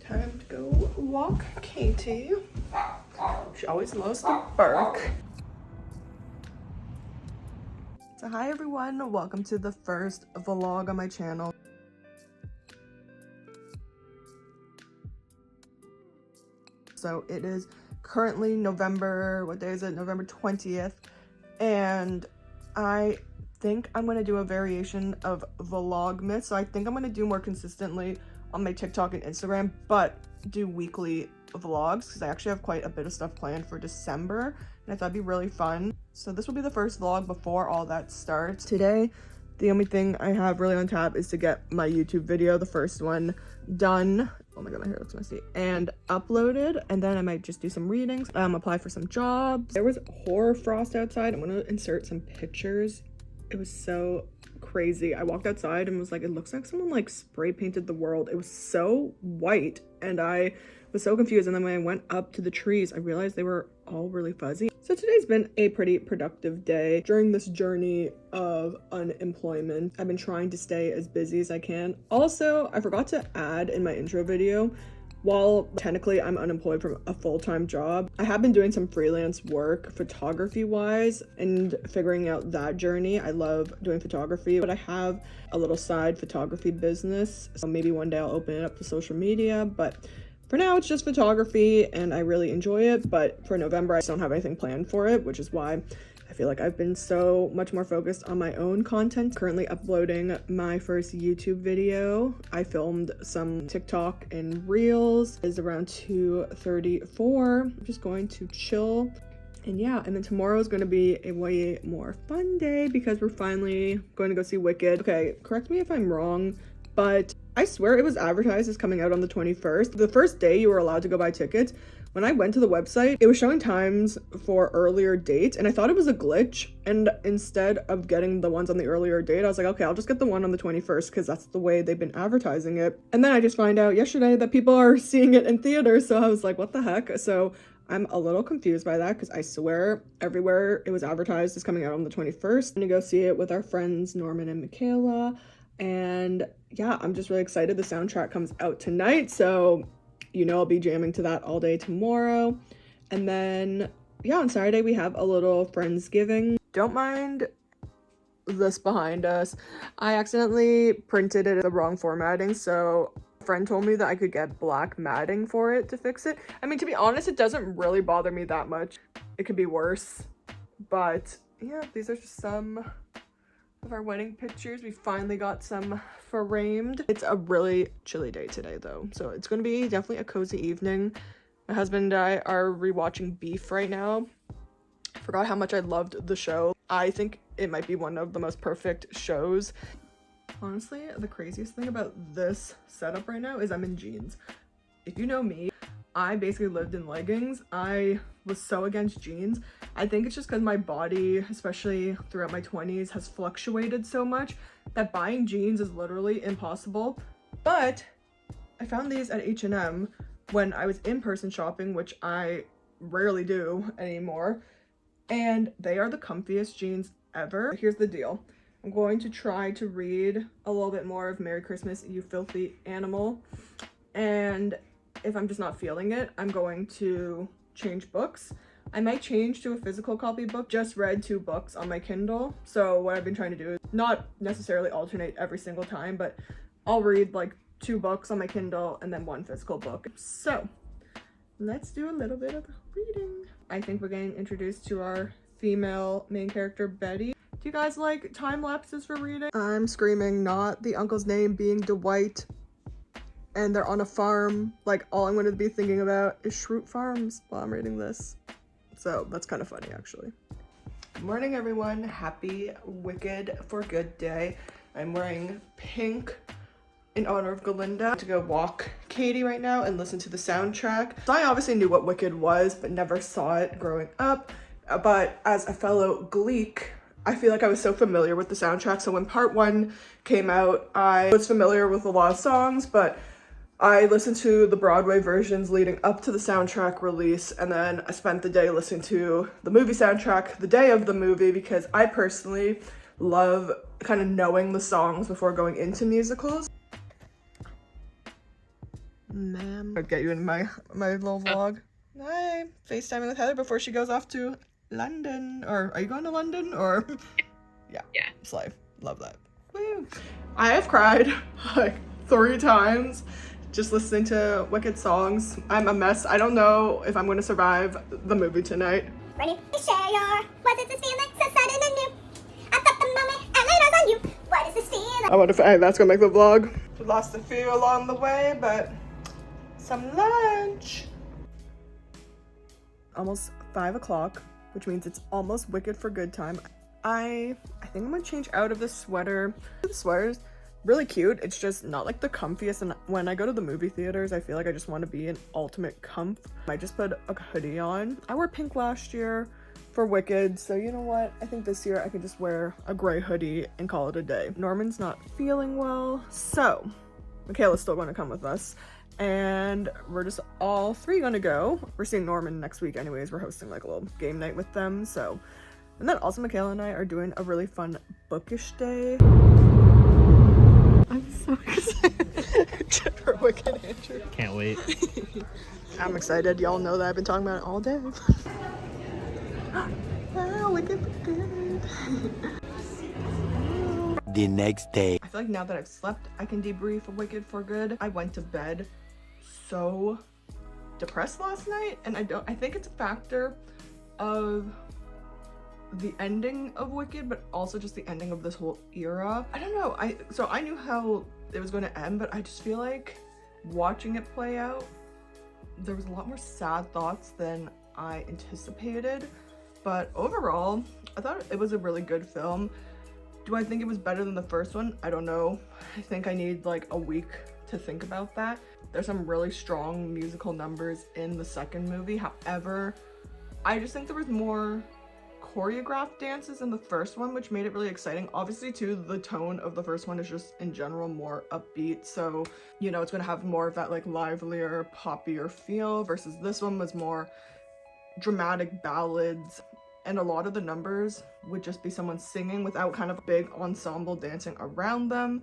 Time to go walk Katie. She always loves to bark. So hi everyone, welcome to the first vlog on my channel. So it is currently November, what day is it? November 20th. And I think I'm going to do a variation of Vlogmas. So I think I'm going to do more consistently on my TikTok and Instagram, but do weekly vlogs because I actually have quite a bit of stuff planned for December and I thought it'd be really fun. So this will be the first vlog before all that starts. Today, the only thing I have really on tap is to get my YouTube video, the first one, done. Oh my god, my hair looks messy. And uploaded, and then I might just do some readings, apply for some jobs. There was horror frost outside. I'm gonna insert some pictures. It was so crazy. I walked outside and was like, it looks like someone like spray painted the world. It was so white and I was so confused. And then when I went up to the trees, I realized they were all really fuzzy. So today's been a pretty productive day. During this journey of unemployment, I've been trying to stay as busy as I can. Also, I forgot to add in my intro video, while technically I'm unemployed from a full-time job, I have been doing some freelance work photography-wise and figuring out that journey. I love doing photography, but I have a little side photography business. So maybe one day I'll open it up to social media, but for now it's just photography and I really enjoy it. But for November, I just don't have anything planned for it, which is why I feel like I've been so much more focused on my own content. Currently uploading my first YouTube video. I filmed some TikTok and Reels. It's around 2:34. I'm just going to chill. And yeah, and then tomorrow is going to be a way more fun day because we're finally going to go see Wicked. Okay, correct me if I'm wrong, but I swear it was advertised as coming out on the 21st. The first day you were allowed to go buy tickets. When I went to the website, it was showing times for earlier dates and I thought it was a glitch. And instead of getting the ones on the earlier date, I was like, okay, I'll just get the one on the 21st because that's the way they've been advertising it. And then I just find out yesterday that people are seeing it in theaters. So I was like, what the heck? So I'm a little confused by that because I swear everywhere it was advertised as coming out on the 21st. I'm gonna go see it with our friends Norman and Michaela. And yeah, I'm just really excited. The soundtrack comes out tonight. So you know I'll be jamming to that all day tomorrow. And then, yeah, on Saturday we have a little Friendsgiving. Don't mind this behind us. I accidentally printed it the wrong formatting, so a friend told me that I could get black matting for it to fix it. I mean, to be honest, it doesn't really bother me that much. It could be worse. But yeah, these are just some of our wedding pictures. We finally got some framed. It's a really chilly day today though, so it's gonna be definitely a cozy evening. My husband and I are rewatching Beef right now. I forgot how much I loved the show. I think it might be one of the most perfect shows. Honestly, the craziest thing about this setup right now is I'm in jeans. If you know me, I basically lived in leggings. I was so against jeans. I think it's just because my body, especially throughout my 20s, has fluctuated so much that buying jeans is literally impossible. But I found these at H&M when I was in-person shopping, which I rarely do anymore. And they are the comfiest jeans ever. Here's the deal. I'm going to try to read a little bit more of Merry Christmas, You Filthy Animal. And if I'm just not feeling it, I'm going to change books. I might change to a physical copy book. Just read 2 books on my Kindle. So what I've been trying to do is not necessarily alternate every single time, but I'll read like 2 books on my Kindle and then 1 physical book. So let's do a little bit of reading. I think we're getting introduced to our female main character, Betty. Do you guys like time lapses for reading? I'm screaming not the uncle's name being Dwight. And they're on a farm. Like, all I'm going to be thinking about is Shroot Farms while I'm reading this. So that's kind of funny, actually. Good morning, everyone. Happy Wicked for Good Day. I'm wearing pink in honor of Galinda to go walk Katie right now and listen to the soundtrack. So I obviously knew what Wicked was, but never saw it growing up. But as a fellow Gleek, I feel like I was so familiar with the soundtrack. So when part 1 came out, I was familiar with a lot of songs, but I listened to the Broadway versions leading up to the soundtrack release, and then I spent the day listening to the movie soundtrack the day of the movie because I personally love kind of knowing the songs before going into musicals. ma'am. I'd get you in my little vlog. Hi, FaceTiming with Heather before she goes off to London. Or are you going to London? Or yeah. Slay. Love that. Woo. I have cried like 3 times just listening to Wicked songs. I'm a mess. I don't know if I'm going to survive the movie tonight. Ready to share your, what is this feeling so sudden and new? I thought the moment I laid eyes on you. What is this feeling? I wonder if that's gonna make the vlog. We lost a few along the way, but some lunch. Almost 5 o'clock, which means it's almost Wicked for good time. I think I'm gonna change out of this sweater. The sweater's really cute. It's just not like the comfiest, and when I go to the movie theaters, I feel like I just want to be in ultimate comf. I just put a hoodie on. I wore pink last year for Wicked, so you know what? I think this year I can just wear a gray hoodie and call it a day. Norman's not feeling well, so Michaela's still going to come with us, and we're just all 3 going to go. We're seeing Norman next week anyways. We're hosting like a little game night with them, so. And then also Michaela and I are doing a really fun bookish day. I'm so excited for Wicked, Andrew. Can't wait. I'm excited. Y'all know that I've been talking about it all day. Oh, Wicked for good. The next day. I feel like now that I've slept, I can debrief Wicked for good. I went to bed so depressed last night, and I think it's a factor of the ending of Wicked, but also just the ending of this whole era. I don't know. So I knew how it was going to end, but I just feel like watching it play out, there was a lot more sad thoughts than I anticipated. But overall, I thought it was a really good film. Do I think it was better than the first one? I don't know. I think I need like a week to think about that. There's some really strong musical numbers in the second movie. However, I just think there was more choreographed dances in the first one, which made it really exciting. Obviously too, the tone of the first one is just in general more upbeat, so you know it's gonna have more of that like livelier, poppier feel, versus this one was more dramatic ballads, and a lot of the numbers would just be someone singing without kind of a big ensemble dancing around them.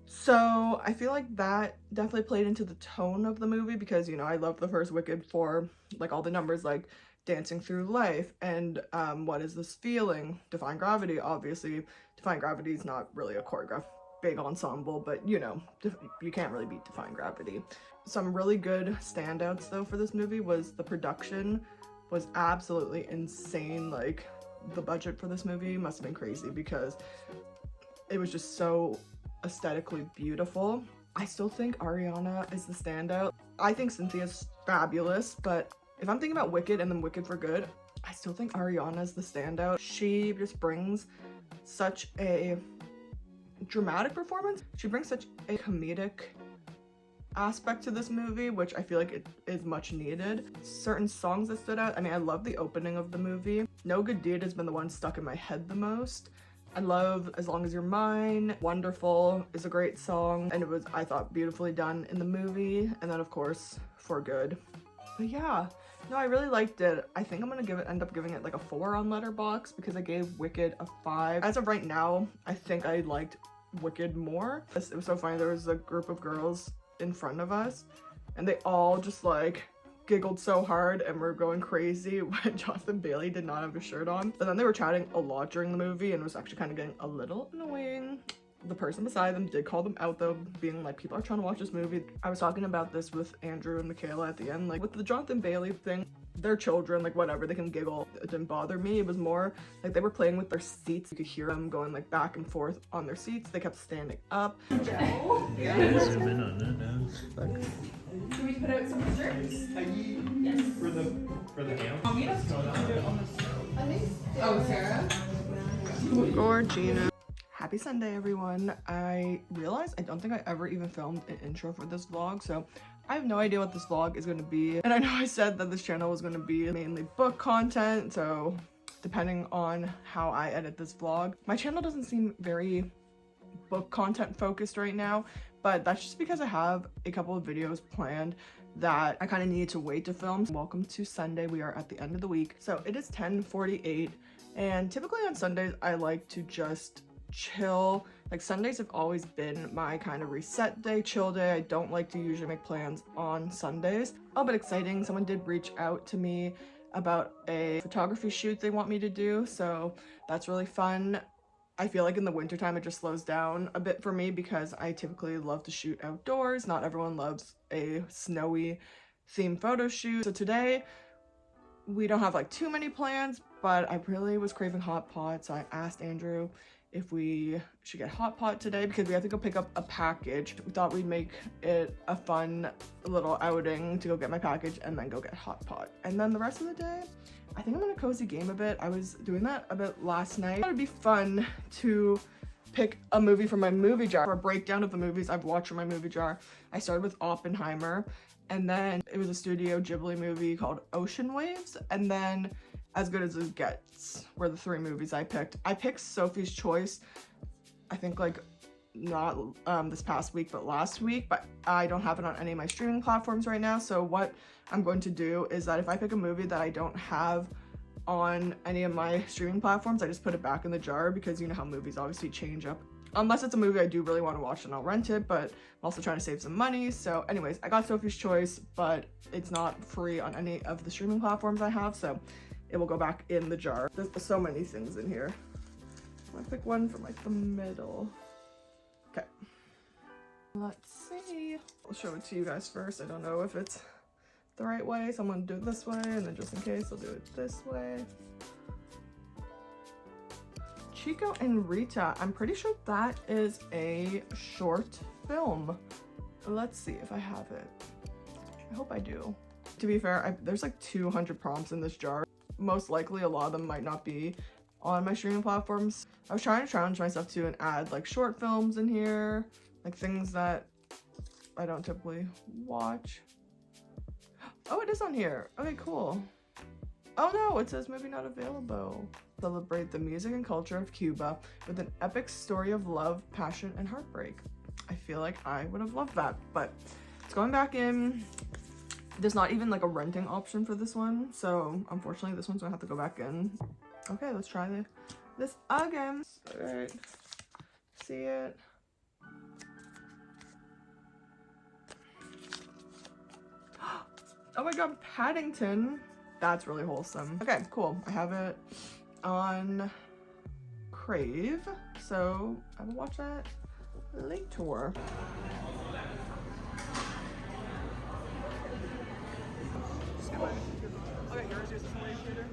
So I feel like that definitely played into the tone of the movie, because you know I love the first Wicked for like all the numbers like Dancing Through Life and What Is This Feeling, Defying Gravity. Obviously Defying Gravity is not really a choreographed big ensemble, but you know you can't really beat Defying Gravity. Some really good standouts though for this movie was the production was absolutely insane. Like the budget for this movie must have been crazy because it was just so aesthetically beautiful. I still think Ariana is the standout. I think Cynthia's fabulous, but if I'm thinking about Wicked and then Wicked for Good, I still think Ariana's the standout. She just brings such a dramatic performance. She brings such a comedic aspect to this movie, which I feel like it is much needed. Certain songs that stood out. I mean, I love the opening of the movie. No Good Deed has been the one stuck in my head the most. I love As Long As You're Mine. Wonderful is a great song, and it was, I thought, beautifully done in the movie. And then of course, For Good. But yeah, no, I really liked it. I think I'm gonna end up giving it like a 4 on Letterboxd because I gave Wicked a 5. As of right now, I think I liked Wicked more. It was so funny. There was a group of girls in front of us and they all just like giggled so hard and were going crazy when Jonathan Bailey did not have his shirt on. But then they were chatting a lot during the movie and it was actually kind of getting a little annoying. The person beside them did call them out though, being like, people are trying to watch this movie. I was talking about this with Andrew and Michaela at the end, like with the Jonathan Bailey thing, they're children, like whatever, they can giggle. It didn't bother me. It was more like they were playing with their seats. You could hear them going like back and forth on their seats. They kept standing up. Yeah, zoom in on it now. Can we put out some desserts? Yes. For the ham? Want me to do it on the stove? I think so. Oh, Sarah? Gorgina. Happy Sunday, everyone. I realized I don't think I ever even filmed an intro for this vlog, so I have no idea what this vlog is going to be. And I know I said that this channel was going to be mainly book content, so depending on how I edit this vlog. My channel doesn't seem very book content focused right now, but that's just because I have a couple of videos planned that I kind of need to wait to film. Welcome to Sunday. We are at the end of the week. So it is 10:48, and typically on Sundays I like to just chill Like Sundays have always been my kind of reset day, chill day. I don't like to usually make plans on Sundays. Oh, but exciting, someone did reach out to me about a photography shoot they want me to do, so that's really fun. I feel like in the wintertime it just slows down a bit for me because I typically love to shoot outdoors. Not everyone loves a snowy themed photo shoot. So today we don't have like too many plans, but I really was craving hot pot, so I asked Andrew if we should get hot pot today because we have to go pick up a package. We thought we'd make it a fun little outing to go get my package and then go get hot pot. And then the rest of the day, I think I'm gonna cozy game a bit. I was doing that a bit last night. I thought it'd be fun to pick a movie from my movie jar. For a breakdown of the movies I've watched from my movie jar, I started with Oppenheimer, and then it was a Studio Ghibli movie called Ocean Waves, and then As Good as It Gets were the 3 movies I picked. I picked Sophie's Choice, I think like not this past week, but last week, but I don't have it on any of my streaming platforms right now. So what I'm going to do is that if I pick a movie that I don't have on any of my streaming platforms, I just put it back in the jar because you know how movies obviously change up. Unless it's a movie I do really want to watch, and I'll rent it, but I'm also trying to save some money. So anyways, I got Sophie's Choice, but it's not free on any of the streaming platforms I have, so it will go back in the jar. There's so many things in here. I'm gonna pick one from like the middle. Okay. Let's see. I'll show it to you guys first. I don't know if it's the right way, so I'm gonna do it this way, and then just in case, I'll do it this way. Chico and Rita. I'm pretty sure that is a short film. Let's see if I have it. I hope I do. To be fair, there's like 200 prompts in this jar. Most likely a lot of them might not be on my streaming platforms. I was trying to challenge myself to and add like short films in here, like things that I don't typically watch. Oh, it is on here. Okay, cool. Oh no, it says movie not available. Celebrate the music and culture of Cuba with an epic story of love, passion, and heartbreak. I feel like I would have loved that, but it's going back in. There's not even like a renting option for this one, so unfortunately this one's gonna have to go back in. Okay, let's try this again. All right, see it. Oh my god, Paddington. That's really wholesome. Okay, cool. I have it on Crave, so I will watch that later. Okay, yours is later.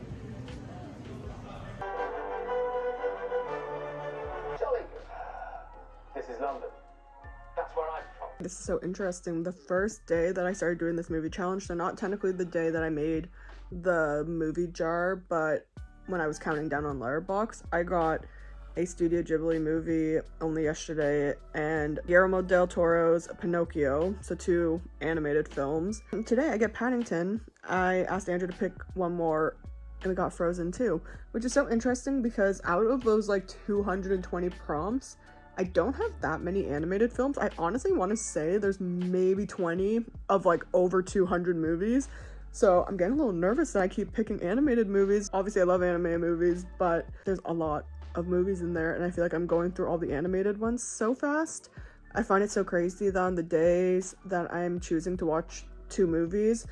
Jolly good. This is London. That's where I'm from. This is so interesting. The first day that I started doing this movie challenge, so not technically the day that I made the movie jar, but when I was counting down on Letterboxd, I got a Studio Ghibli movie only yesterday and Guillermo del Toro's Pinocchio, so 2 animated films. And today I get Paddington. I asked Andrew to pick one more and we got Frozen 2, which is so interesting because out of those like 220 prompts, I don't have that many animated films. I honestly want to say there's maybe 20 of like over 200 movies. So I'm getting a little nervous that I keep picking animated movies. Obviously I love animated movies, but there's a lot of movies in there and I feel like I'm going through all the animated ones so fast. I find it so crazy that on the days that I'm choosing to watch 2 movies,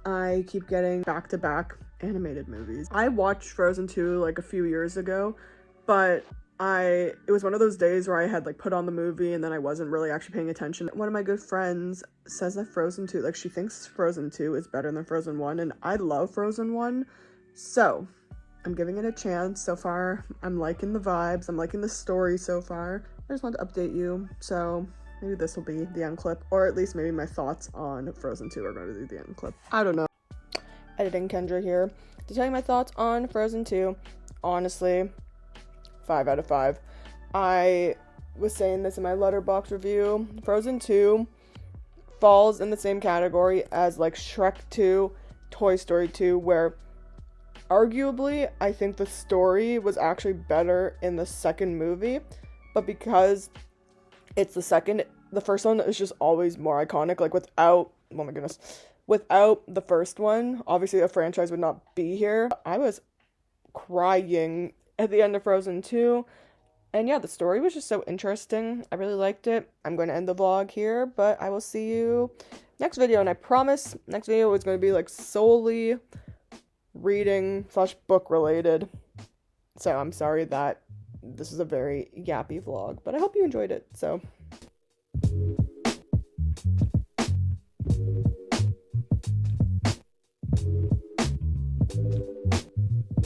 I keep getting back-to-back animated movies. I watched Frozen 2 like a few years ago, but it was one of those days where I had like put on the movie and then I wasn't really actually paying attention. One of my good friends says that Frozen 2, like she thinks Frozen 2 is better than Frozen 1, and I love Frozen 1, so I'm giving it a chance. So far, I'm liking the vibes, I'm liking the story so far. I just want to update you, so maybe this will be the end clip, or at least maybe my thoughts on Frozen 2 are going to be the end clip. I don't know. Editing Kendra here to tell you my thoughts on Frozen 2. Honestly, 5 out of 5. I was saying this in my Letterboxd review. Frozen 2 falls in the same category as like Shrek 2, Toy Story 2, where arguably I think the story was actually better in the second movie, but because it's the second, the first one is just always more iconic. Like without the first one, obviously a franchise would not be here. I was crying at the end of Frozen 2, And yeah, the story was just so interesting. I really liked it. I'm going to end the vlog here, but I will see you next video. And I promise next video is going to be like solely reading / book related. So I'm sorry that this is a very yappy vlog, but I hope you enjoyed it. So